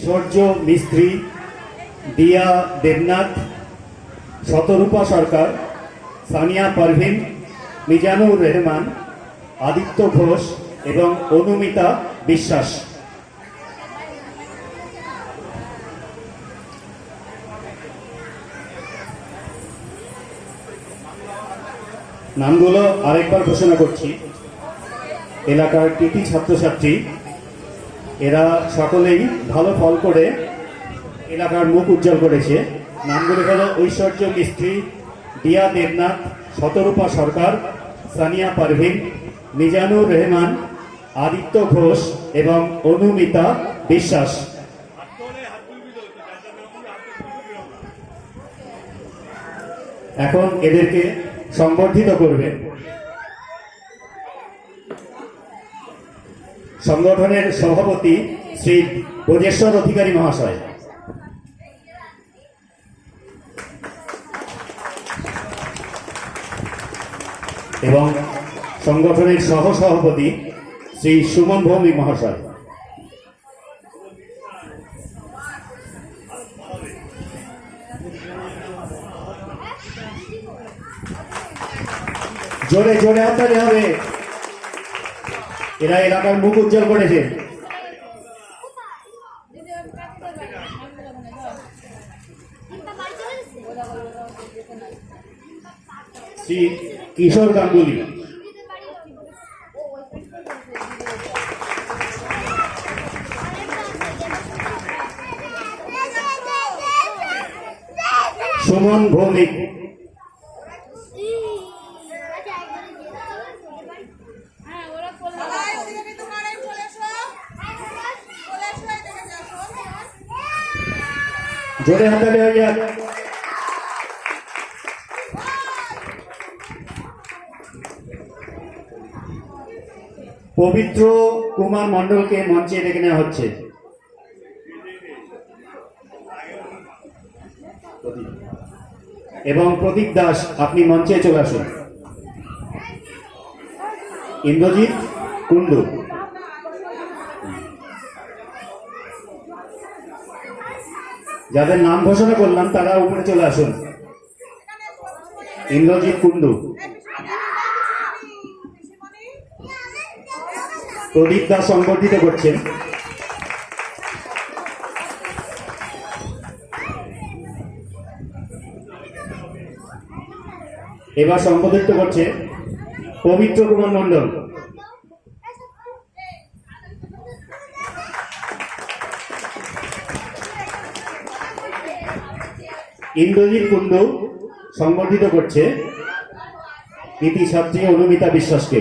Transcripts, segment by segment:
সূর্য মিস্ত্রি, দিয়া দেবনাথ, শতরূপা সরকার, সানিয়া পারভিন, মিজানুর রহমান, আদিত্য ঘোষ এবং অনুমিতা বিশ্বাস। নামগুলো আরেকবার ঘোষণা করছি। এলাকার কৃতি ছাত্রছাত্রী, এরা সকলেই ভালো ফল করে এলাকার মুখ উজ্জ্বল করেছে। নামগুলি হল ঐশ্বর্য মিস্ত্রি, দিয়া দেবনাথ, শতরূপা সরকার, সানিয়া পারভিন, মিজানুর রহমান, আদিত্য ঘোষ এবং অনুমিতা বিশ্বাস। এখন এদেরকে সংবর্ধিত করবে সংগঠনের সভাপতি শ্রী ব্রজেশ্বর অধিকারী মহাশয় এবং সংগঠনের সহসভাপতি শ্রী সুমন ভৌমিক মহাশয়। জোরে জোরে হাততালি হবে, এরা এলাকার মুখ উজ্জ্বল করেছে। শ্রী কিশোর গাঙ্গুলি, সুমন ভৌমিক, জোরে হাততালি হয়ে যাক। পবিত্র কুমার মণ্ডলকে মঞ্চে ডেকে নেওয়া হচ্ছে। এবং প্রদীপ দাস, আপনি মঞ্চে চলে আসুন। ইন্দ্রজিৎ কুন্ডু, যাদের নাম ঘোষণা করলাম তারা উপরে চলে আসুন। ইন্দ্রজিৎ কুন্ডু, প্রদীপ দাস সংবর্ধিত করছেন। এবার সংবর্ধিত করছে পবিত্র কুমার মণ্ডল। ইন্দ্রজিৎ কুন্ডু সংবর্ধিত করছে কৃতি ছাত্রী অনুমিতা বিশ্বাসকে।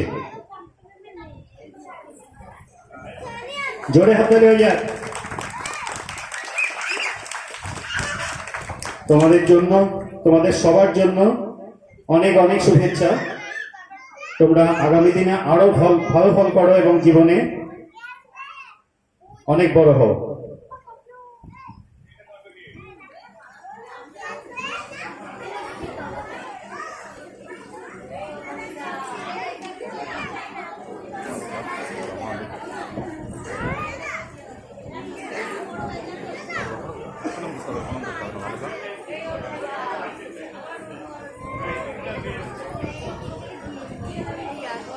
জোরে হাততালি হয়ে যাক। তোমাদের জন্য, তোমাদের সবার জন্য অনেক অনেক শুভেচ্ছা। তোমরা আগামী দিনে আরো ভালো ফল করো এবং জীবনে অনেক বড় হও।